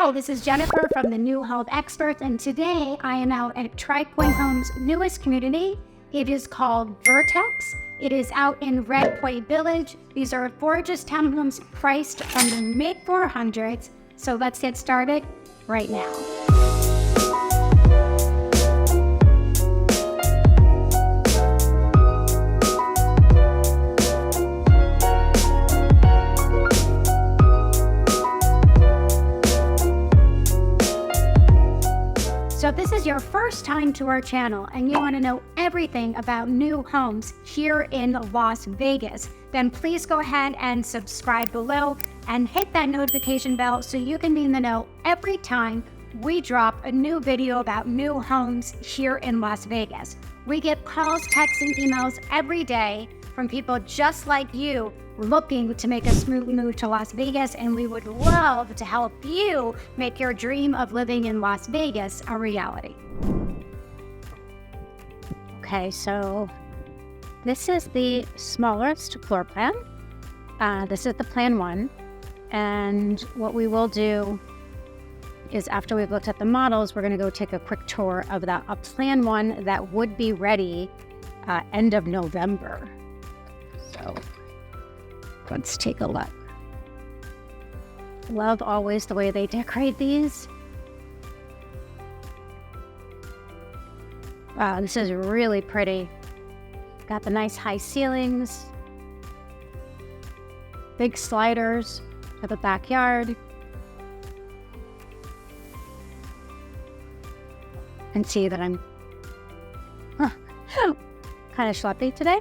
Hi, this is Jennifer from the New Home Experts, and today I am out at Tri Pointe Homes' newest community. It is called Vertex. It is out in Red Point Village. These are gorgeous townhomes priced from the mid-400s. So let's get started right now. So if this is your first time to our channel and you want to know everything about new homes here in Las Vegas, then please go ahead and subscribe below and hit that notification bell so you can be in the know every time we drop a new video about new homes here in Las Vegas. We get calls, texts, and emails every day from people just like you looking to make a smooth move to Las Vegas, and we would love to help you make your dream of living in Las Vegas a reality. Okay, so this is the smallest floor plan. This is the plan one, and what we will do is after we've looked at the models, we're going to go take a quick tour of a plan one that would be ready end of November. So let's take a look. Love always the way they decorate these. Wow, this is really pretty. Got the nice high ceilings, big sliders for the backyard. And see that I'm kind of schleppy today.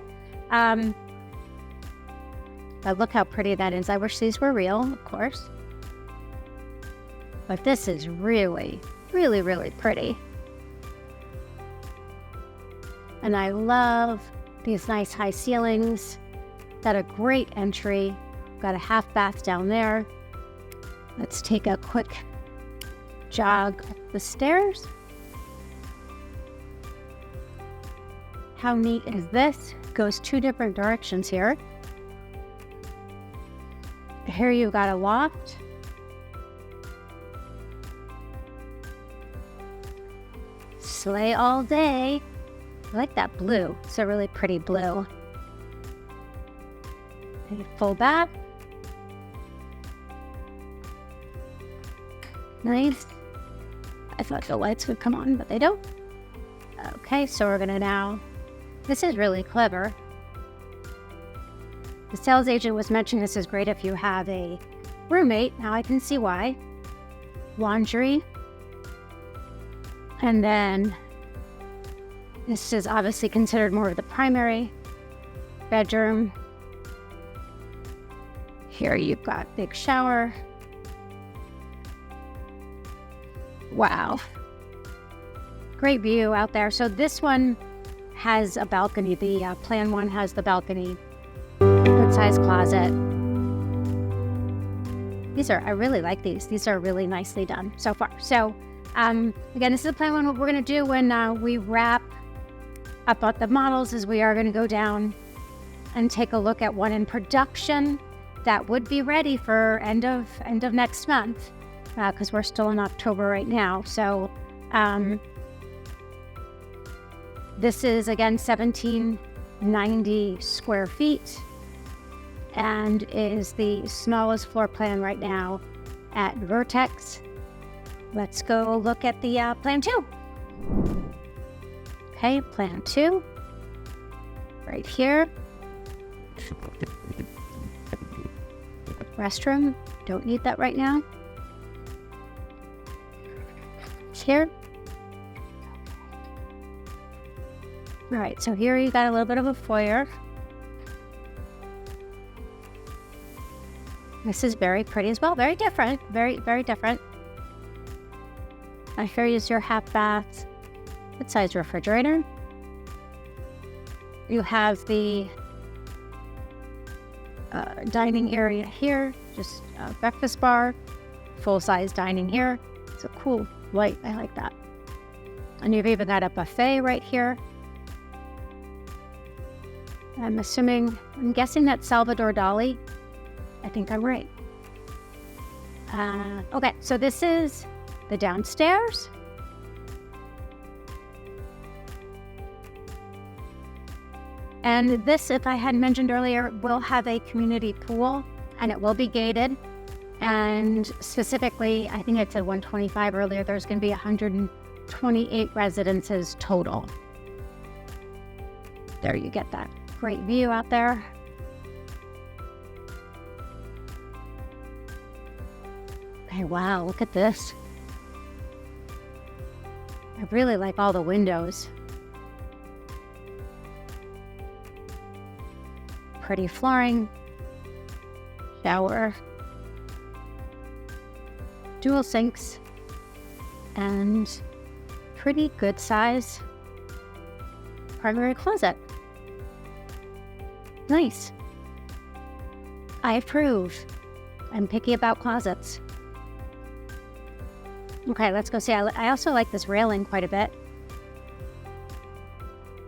But look how pretty that is. I wish these were real, of course. But this is really, really, really pretty. And I love these nice high ceilings. Got a great entry. Got a half bath down there. Let's take a quick jog up the stairs. How neat is this? Goes two different directions here. Here you got a loft. Slay all day. I like that blue. It's a really pretty blue. A full bath. Nice. I thought the lights would come on, but they don't. Okay, so we're gonna now, this is really clever. The sales agent was mentioning this is great if you have a roommate. Now I can see why. Laundry. And then this is obviously considered more of the primary bedroom. Here you've got big shower. Wow. Great view out there. So this one has a balcony. The plan one has the balcony. Good size closet. I really like these. These are really nicely done so far. So again, this is the plan one. What we're going to do when we wrap up the models is we are going to go down and take a look at one in production that would be ready for end of next month because we're still in October right now. So this is again 1790 square feet. And is the smallest floor plan right now at Vertex. Let's go look at the plan two. Okay, plan two, right here. Restroom, don't need that right now. It's here. All right, so here you got a little bit of a foyer. This is very pretty as well. Very different. Very, very different. Here is your half bath. Good size refrigerator. You have the dining area here. Just a breakfast bar. Full-size dining here. It's a cool light. I like that. And you've even got a buffet right here. I'm guessing that's Salvador Dali. I think I'm right. Okay, so this is the downstairs. And this, if I had mentioned earlier, will have a community pool, and it will be gated. And specifically, I think I said 125 earlier, there's going to be 128 residences total. There you get that great view out there. Okay, wow, look at this. I really like all the windows. Pretty flooring, shower, dual sinks, and pretty good size primary closet. Nice. I approve. I'm picky about closets. Okay, let's go see. I also like this railing quite a bit.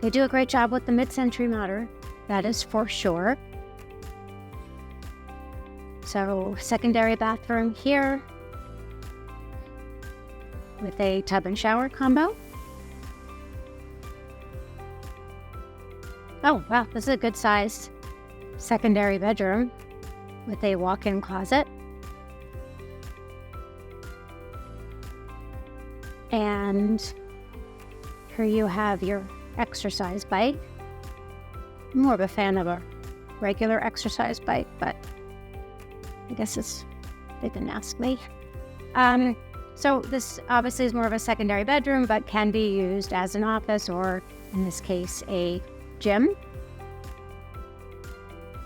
They do a great job with the mid-century modern. That is for sure. So, secondary bathroom here with a tub and shower combo. Oh, wow, this is a good sized secondary bedroom with a walk-in closet. And here you have your exercise bike. I'm more of a fan of a regular exercise bike, but I guess they didn't ask me. So this obviously is more of a secondary bedroom, but can be used as an office or, in this case, a gym.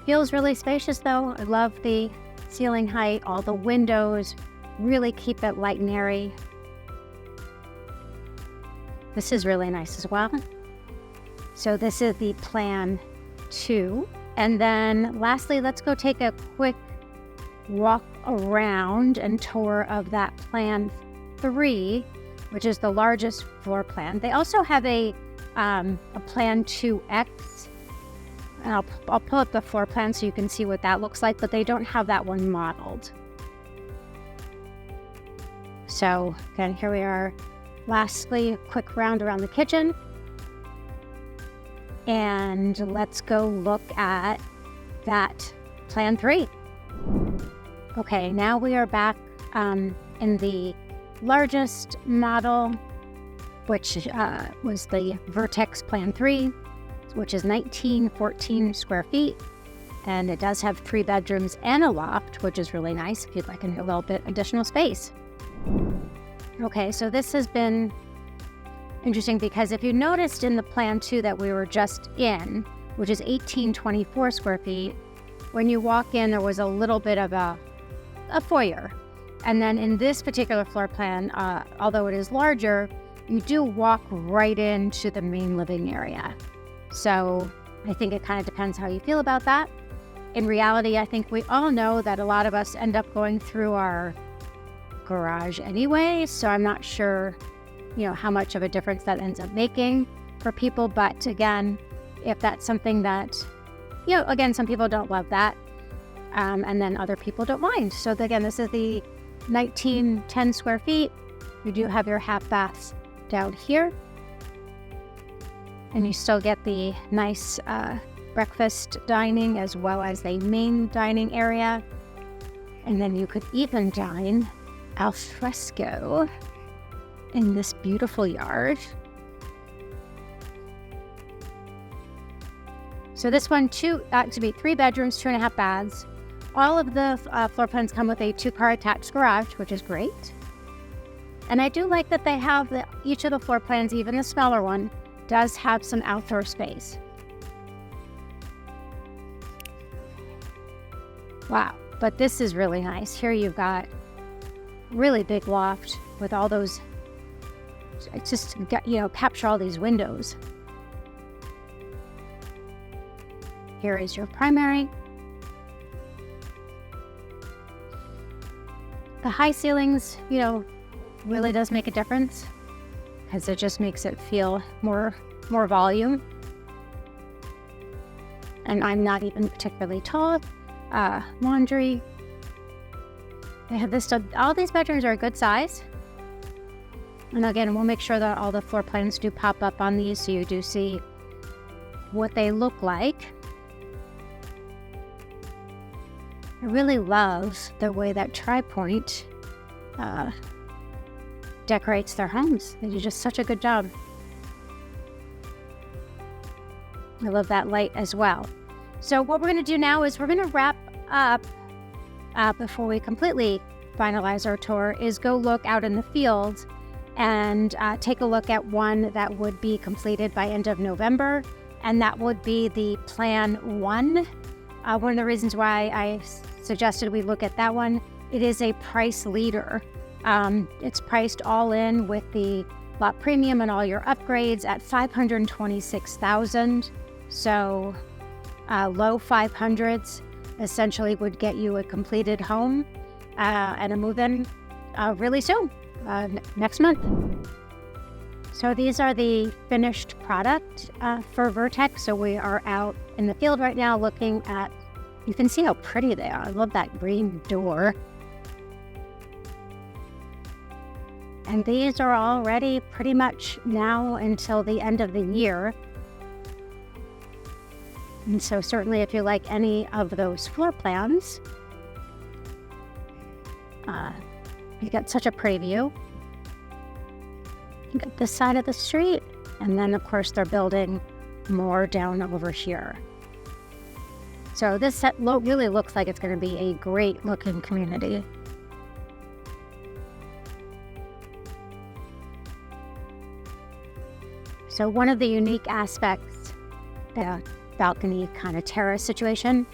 Feels really spacious though. I love the ceiling height, all the windows, really keep it light and airy. This is really nice as well. So this is the plan 2. And then lastly, let's go take a quick walk around and tour of that plan 3, which is the largest floor plan. They also have a plan 2X. And I'll pull up the floor plan so you can see what that looks like, but they don't have that one modeled. So again, here we are. Lastly, a quick round around the kitchen. And let's go look at that plan 3. Okay, now we are back in the largest model, which was the Vertex plan 3, which is 1914 square feet. And it does have 3 bedrooms and a loft, which is really nice if you'd like a little bit additional space. Okay, so this has been interesting because if you noticed in the plan 2 that we were just in, which is 1824 square feet, when you walk in, there was a little bit of a foyer. And then in this particular floor plan, although it is larger, you do walk right into the main living area. So I think it kind of depends how you feel about that. In reality, I think we all know that a lot of us end up going through our garage anyway, so I'm not sure, how much of a difference that ends up making for people. But again, if that's something that, again, some people don't love that, and then other people don't mind. So again, this is the 1910 square feet. You do have your half baths down here, and you still get the nice breakfast dining as well as the main dining area. And then you could even dine al fresco in this beautiful yard. So this one, to be 3 bedrooms, 2.5 baths. All of the floor plans come with a 2-car attached garage, which is great. And I do like that they have each of the floor plans, even the smaller one, does have some outdoor space. Wow, but this is really nice. Here you've got really big loft with all those, just, capture all these windows. Here is your primary. The high ceilings, really does make a difference because it just makes it feel more volume. And I'm not even particularly tall. Laundry. They have this, all these bedrooms are a good size. And again, we'll make sure that all the floor plans do pop up on these so you do see what they look like. I really love the way that Tri Pointe decorates their homes. They do just such a good job. I love that light as well. So what we're going to do now is we're going to wrap up before we completely finalize our tour, is go look out in the field and take a look at one that would be completed by end of November, and that would be the Plan 1. One of the reasons why I suggested we look at that one, it is a price leader. It's priced all in with the lot premium and all your upgrades at $526,000. So low 500s essentially would get you a completed home and a move-in really soon, next month. So these are the finished product for Vertex. So we are out in the field right now looking at, you can see how pretty they are. I love that green door. And these are all ready pretty much now until the end of the year. And so certainly if you like any of those floor plans, you got such a pretty view. You got this side of the street, and then of course they're building more down over here. So this set really looks like it's going to be a great looking community. So one of the unique aspects, the balcony kind of terrace situation.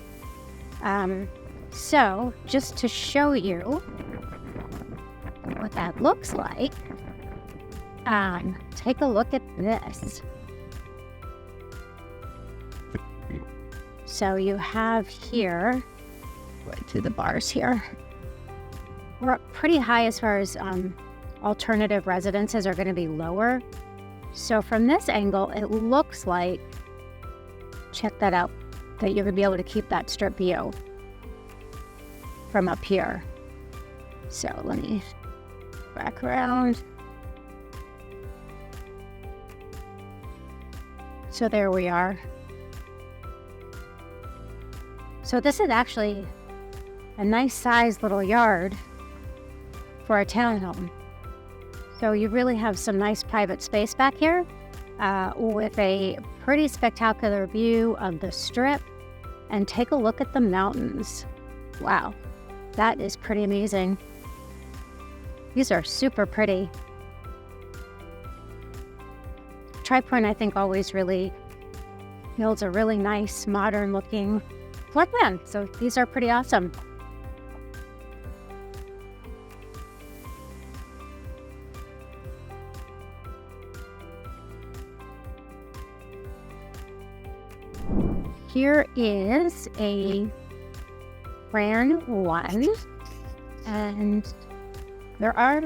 So just to show you what that looks like, take a look at this. So you have here, right through the bars here, we're up pretty high as far as alternative residences are going to be lower. So from this angle, it looks like, check that out, that you're going to be able to keep that strip view from up here. So let me back around. So there we are. So this is actually a nice sized little yard for a townhome. So you really have some nice private space back here with a pretty spectacular view of the strip. And take a look at the mountains. Wow, that is pretty amazing. These are super pretty. Tri Pointe, I think, always really builds a really nice, modern looking floor plan. So these are pretty awesome. Here is a Plan 1, and there are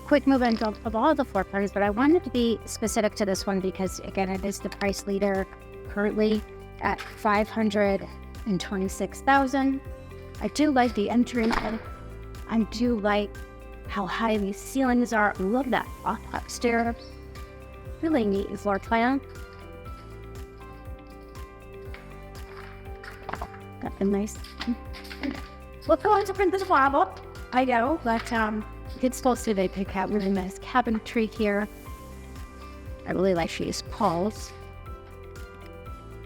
quick move-ins of all of the floor plans, but I wanted to be specific to this one because, again, it is the price leader currently at $526,000. I do like the entry. I do like how high these ceilings are. I love that upstairs. Really neat floor plan. Got the nice. Look how different this marble. I know, but it's supposed to be a really nice cabinetry here. I really like these poles.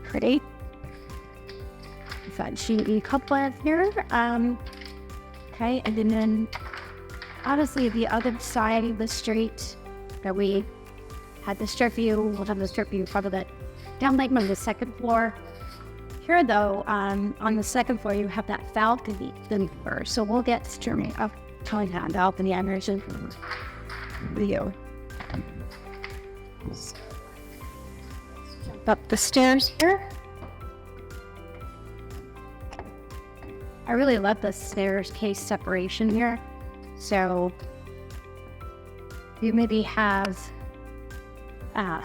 Pretty. We've got GE coupler here. Okay, and then obviously the other side of the street that we had the strip view, we'll have the strip view probably that down like on the second floor. Here though, on the second floor you have that balcony first, so we'll get streaming up telling that balcony animation video. So, let's jump up the stairs here. I really love the staircase separation here. So you maybe have an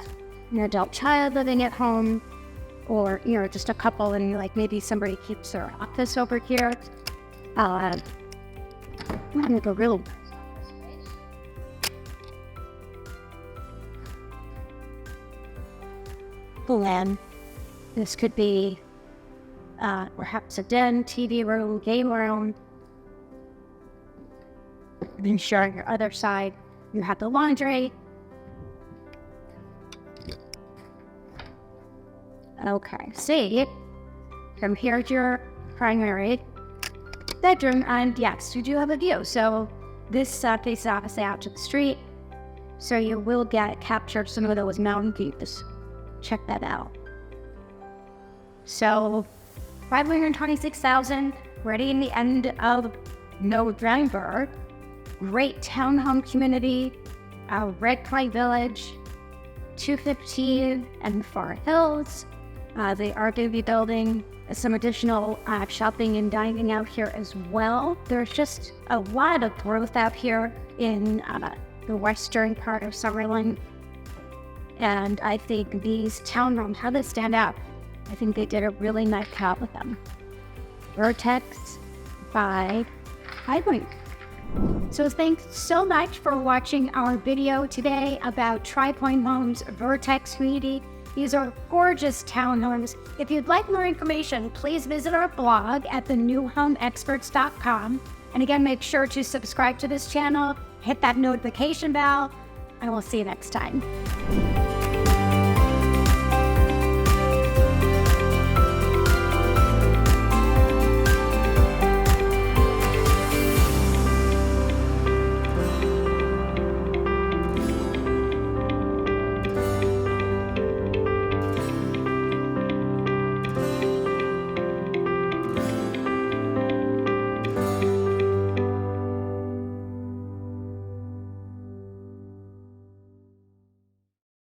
adult child living at home, or just a couple, and like maybe somebody keeps their office over here. Like a real plan. This could be perhaps a den, TV room, game room. Then sure, on your other side, you have the laundry. Okay, see, from here to your primary bedroom, and yes, you do have a view. So this faces obviously out to the street, so you will capture some of those mountain views. Check that out. So $526,000, ready in the end of November. Great townhome community, Red Clay Village, 215 and Far Hills. They are going to be building some additional shopping and dining out here as well. There's just a lot of growth out here in the western part of Summerlin. And I think these townhomes, how they stand out, I think they did a really nice job with them. Vertex by Tri Pointe. So thanks so much for watching our video today about Tri Pointe Homes Vertex community. These are gorgeous townhomes. If you'd like more information, please visit our blog at thenewhomeexperts.com. And again, make sure to subscribe to this channel, hit that notification bell, and we'll see you next time.